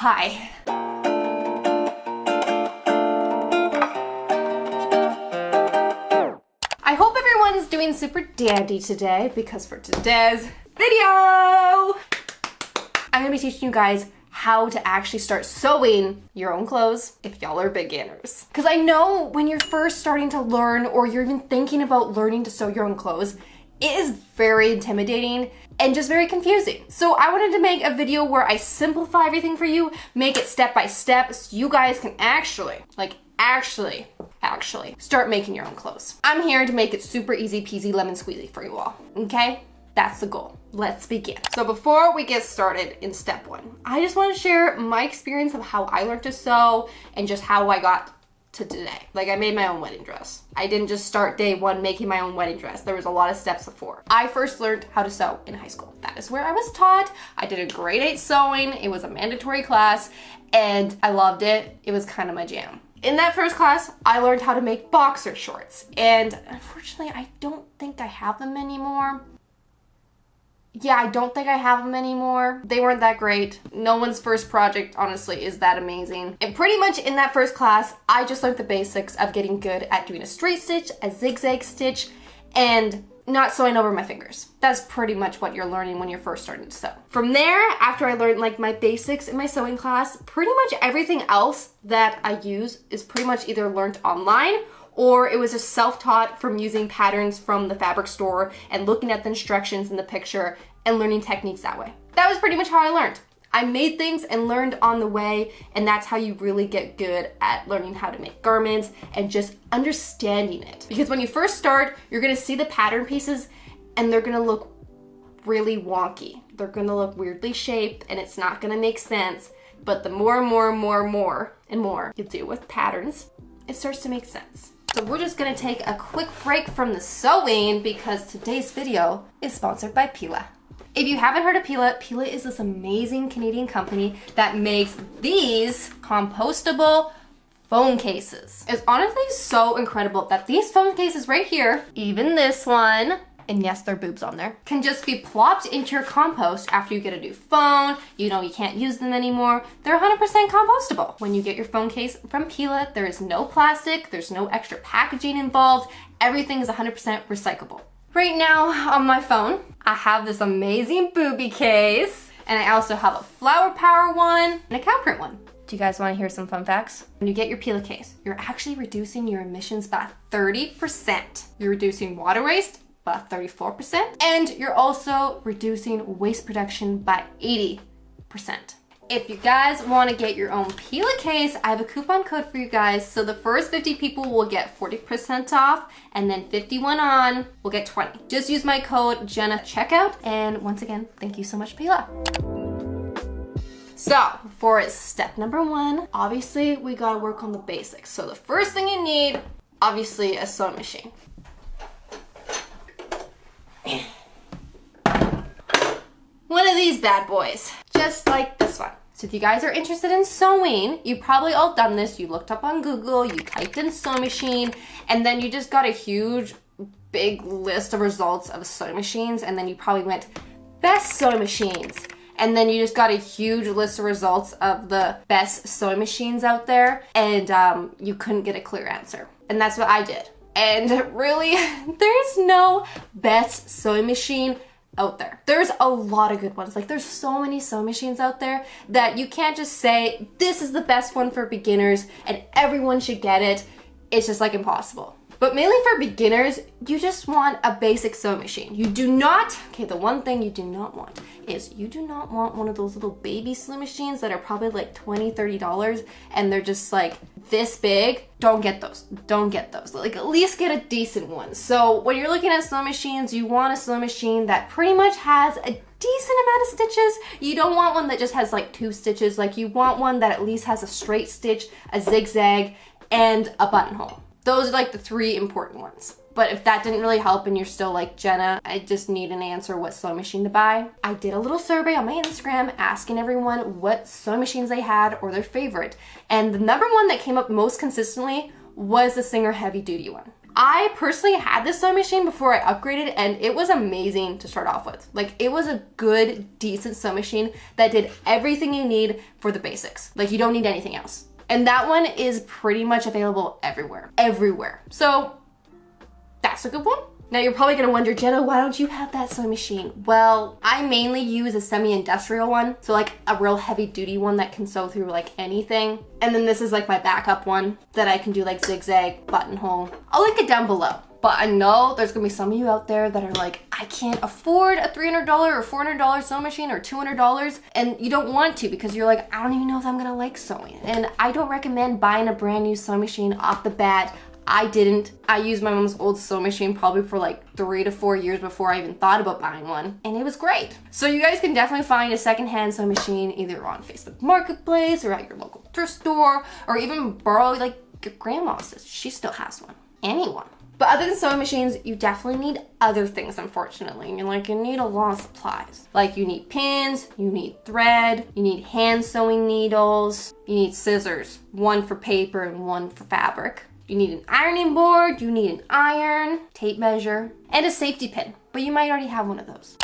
Hi. I hope everyone's doing super dandy today because for today's video, I'm gonna be teaching you guys how to actually start sewing your own clothes if y'all are beginners. Because I know when you're first starting to learn or you're even thinking about learning to sew your own clothes, it is very intimidating and just very confusing. So I wanted to make a video where I simplify everything for you, make it step by step so you guys can actually start making your own clothes. I'm here to make it super easy peasy lemon squeezy for you all, okay? That's the goal. Let's begin. So before we get started in step one, I just want to share my experience of how I learned to sew and just how I got to today. Like, I made my own wedding dress. I didn't just start day one making my own wedding dress. There was a lot of steps before. I first learned how to sew in high school. That is where I was taught. I did a grade 8 sewing. It was a mandatory class and I loved it. It was kind of my jam. In that first class, I learned how to make boxer shorts. And unfortunately, I don't think I have them anymore. Yeah, I don't think I have them anymore. They weren't that great. No one's first project, honestly, is that amazing. And pretty much in that first class, I just learned the basics of getting good at doing a straight stitch, a zigzag stitch, and not sewing over my fingers. That's pretty much what you're learning when you're first starting to sew. From there, after I learned like my basics in my sewing class, pretty much everything else that I use is pretty much either learned online or it was just self-taught from using patterns from the fabric store and looking at the instructions in the picture and learning techniques that way. That was pretty much how I learned. I made things and learned on the way, and that's how you really get good at learning how to make garments and just understanding it. Because when you first start, you're gonna see the pattern pieces and they're gonna look really wonky. They're gonna look weirdly shaped and it's not gonna make sense. But the more you do with patterns, it starts to make sense. So we're just gonna take a quick break from the sewing because today's video is sponsored by Pila. If you haven't heard of Pila, Pila is this amazing Canadian company that makes these compostable phone cases. It's honestly so incredible that these phone cases right here, even this one, and yes, there are boobs on there, can just be plopped into your compost after you get a new phone. You know you can't use them anymore. They're 100% compostable. When you get your phone case from Pila, there is no plastic, there's no extra packaging involved. Everything is 100% recyclable. Right now on my phone, I have this amazing booby case, and I also have a flower power one and a cow print one. Do you guys want to hear some fun facts? When you get your Pila case, you're actually reducing your emissions by 30%. You're reducing water waste by 34%, and you're also reducing waste production by 80%. If you guys want to get your own Pila case, I have a coupon code for you guys. So the first 50 people will get 40% off, and then 51 on will get 20. Just use my code Jenna checkout, and once again, thank you so much, Pila. So for step number one, obviously we gotta work on the basics. So the first thing you need, obviously, a sewing machine. One of these bad boys, just like this one. So if you guys are interested in sewing, you probably all done this. You looked up on Google, you typed in sewing machine, and then you just got a huge, big list of results of sewing machines, and then you probably went, best sewing machines. And then you just got a huge list of results of the best sewing machines out there, and you couldn't get a clear answer. And that's what I did. And really, there's no best sewing machine out there. There's a lot of good ones. Like, there's so many sewing machines out there that you can't just say this is the best one for beginners and everyone should get it. It's just like impossible. But mainly for beginners, you just want a basic sewing machine. You do not, okay, the one thing you do not want is you do not want one of those little baby sewing machines that are probably like $20, $30 and they're just like this big. Don't get those. Don't get those. Like, at least get a decent one. So when you're looking at sewing machines, you want a sewing machine that pretty much has a decent amount of stitches. You don't want one that just has like 2 stitches. Like, you want one that at least has a straight stitch, a zigzag, and a buttonhole. Those are like the 3 important ones. But if that didn't really help and you're still like, Jenna, I just need an answer what sewing machine to buy, I did a little survey on my Instagram asking everyone what sewing machines they had or their favorite. And the number one that came up most consistently was the Singer heavy duty one. I personally had this sewing machine before I upgraded, and it was amazing to start off with. Like, it was a good, decent sewing machine that did everything you need for the basics. Like, you don't need anything else. And that one is pretty much available everywhere. Everywhere. So, that's a good one. Now you're probably gonna wonder, Jenna, why don't you have that sewing machine? Well, I mainly use a semi-industrial one, so like a real heavy duty one that can sew through like anything. And then this is like my backup one that I can do like zigzag, buttonhole. I'll link it down below. But I know there's gonna be some of you out there that are like, I can't afford a $300 or $400 sewing machine or $200, and you don't want to because you're like, I don't even know if I'm gonna like sewing. And I don't recommend buying a brand new sewing machine off the bat. I didn't. I used my mom's old sewing machine probably for like 3 to 4 years before I even thought about buying one, and it was great. So you guys can definitely find a secondhand sewing machine either on Facebook Marketplace or at your local thrift store, or even borrow like your grandma's. She still has one. Anyone. But other than sewing machines, you definitely need other things, unfortunately. And you're like, you need a lot of supplies. Like you need pins, you need thread, you need hand sewing needles, you need scissors, one for paper and one for fabric. You need an ironing board, you need an iron, tape measure, and a safety pin, but you might already have one of those.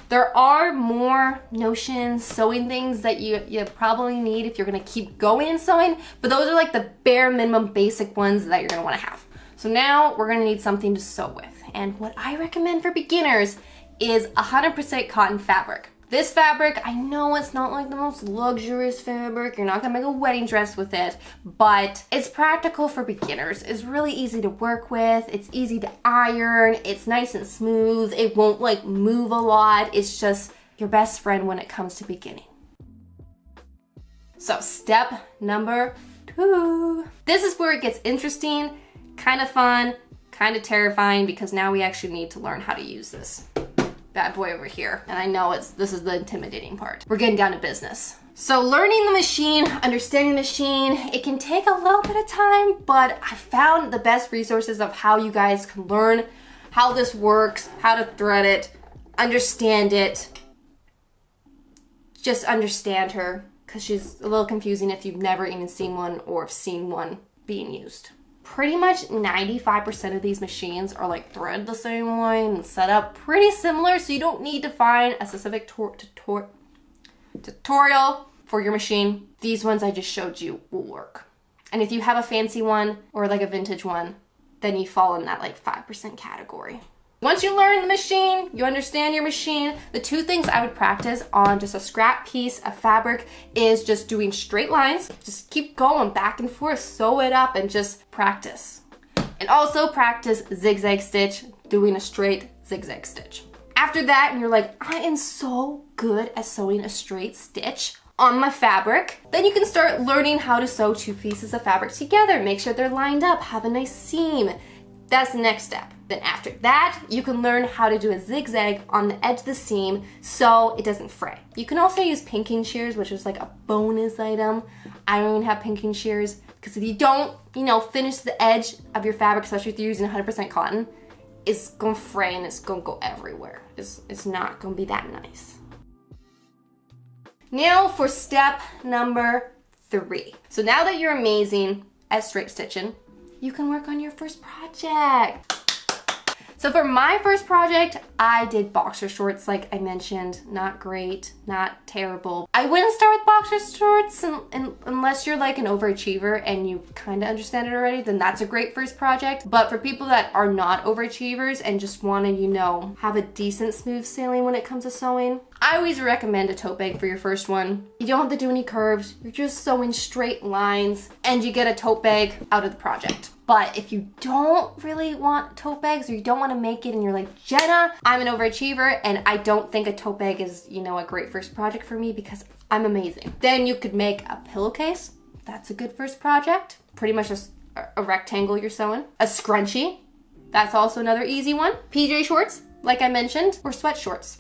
There are more notions, sewing things that you probably need if you're gonna keep going in sewing, but those are like the bare minimum basic ones that you're gonna wanna have. So now we're gonna need something to sew with. And what I recommend for beginners is 100% cotton fabric. This fabric, I know it's not like the most luxurious fabric, you're not gonna make a wedding dress with it, but it's practical for beginners. It's really easy to work with, it's easy to iron, it's nice and smooth, it won't like move a lot, it's just your best friend when it comes to beginning. So step number 2. This is where it gets interesting, kind of fun, kind of terrifying, because now we actually need to learn how to use this bad boy over here. And I know this is the intimidating part. We're getting down to business. So learning the machine, understanding the machine, it can take a little bit of time, but I found the best resources of how you guys can learn how this works, how to thread it, understand it. Just understand her, because she's a little confusing if you've never even seen one or have seen one being used. Pretty much 95% of these machines are like thread the same way and set up pretty similar, so you don't need to find a specific tutorial for your machine. These ones I just showed you will work. And if you have a fancy one or like a vintage one, then you fall in that like 5% category. Once you learn the machine, you understand your machine, the 2 things I would practice on just a scrap piece of fabric is just doing straight lines. Just keep going back and forth, sew it up and just practice. And also practice zigzag stitch, doing a straight zigzag stitch. After that, and you're like, I am so good at sewing a straight stitch on my fabric, then you can start learning how to sew 2 pieces of fabric together. Make sure they're lined up, have a nice seam. That's the next step. Then after that, you can learn how to do a zigzag on the edge of the seam so it doesn't fray. You can also use pinking shears, which is like a bonus item. I don't even have pinking shears because if you don't, finish the edge of your fabric, especially if you're using 100% cotton, it's gonna fray and it's gonna go everywhere. It's not gonna be that nice. Now for step number 3. So now that you're amazing at straight stitching, you can work on your first project. So for my first project, I did boxer shorts like I mentioned. Not great, not terrible. I wouldn't start with boxer shorts unless you're like an overachiever and you kind of understand it already, then that's a great first project. But for people that are not overachievers and just want to, have a decent smooth sailing when it comes to sewing, I always recommend a tote bag for your first one. You don't have to do any curves, you're just sewing straight lines and you get a tote bag out of the project. But if you don't really want tote bags or you don't want to make it and you're like, Jenna, I'm an overachiever and I don't think a tote bag is, a great first project for me because I'm amazing. Then you could make a pillowcase. That's a good first project. Pretty much just a rectangle you're sewing. A scrunchie. That's also another easy one. PJ shorts, like I mentioned, or sweat shorts,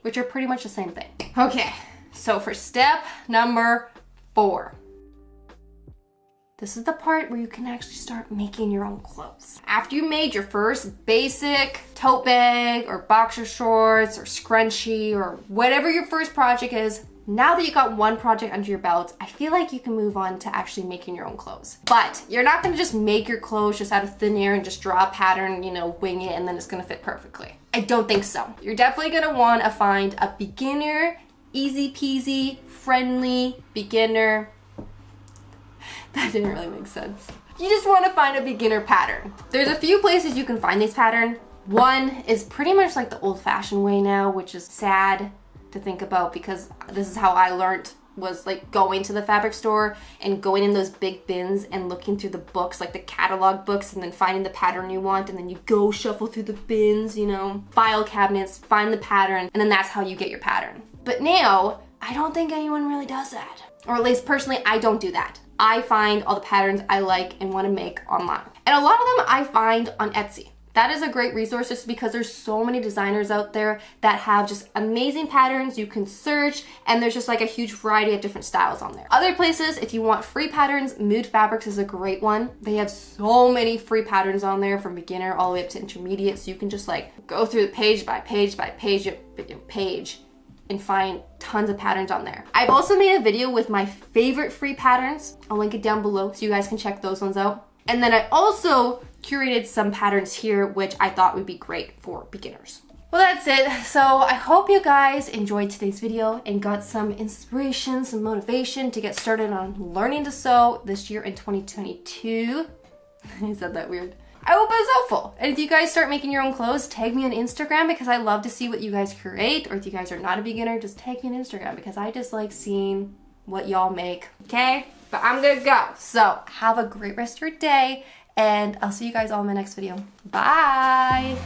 which are pretty much the same thing. Okay, so for step number 4. This is the part where you can actually start making your own clothes. After you made your first basic tote bag or boxer shorts or scrunchie or whatever your first project is, Now that you got one project under your belt, I feel like you can move on to actually making your own clothes. But you're not gonna just make your clothes just out of thin air and just draw a pattern, you know, wing it, and then it's gonna fit perfectly. I don't think so. You're definitely gonna wanna find a beginner, easy peasy, friendly beginner. That didn't really make sense. You just wanna find a beginner pattern. There's a few places you can find these patterns. One is pretty much like the old-fashioned way now, which is sad to think about because this is how I learned, was like going to the fabric store and going in those big bins and looking through the books, like the catalog books, and then finding the pattern you want, and then you go shuffle through the bins, you know, file cabinets, find the pattern, and then that's how you get your pattern. But now, I don't think anyone really does that. Or at least personally, I don't do that. I find all the patterns I like and want to make online. And a lot of them I find on Etsy. That is a great resource just because there's so many designers out there that have just amazing patterns. You can search and there's just like a huge variety of different styles on there. Other places, if you want free patterns, Mood Fabrics is a great one. They have so many free patterns on there from beginner all the way up to intermediate. So you can just like go through the page by page by page and find tons of patterns on there. I've also made a video with my favorite free patterns. I'll link it down below so you guys can check those ones out. And then I also curated some patterns here which I thought would be great for beginners. Well, that's it. So I hope you guys enjoyed today's video and got some inspiration, some motivation to get started on learning to sew this year in 2022. I said that weird. I hope it was helpful. And if you guys start making your own clothes, tag me on Instagram because I love to see what you guys create. Or if you guys are not a beginner, just tag me on Instagram because I just like seeing what y'all make, okay? But I'm gonna go. So have a great rest of your day and I'll see you guys all in my next video. Bye.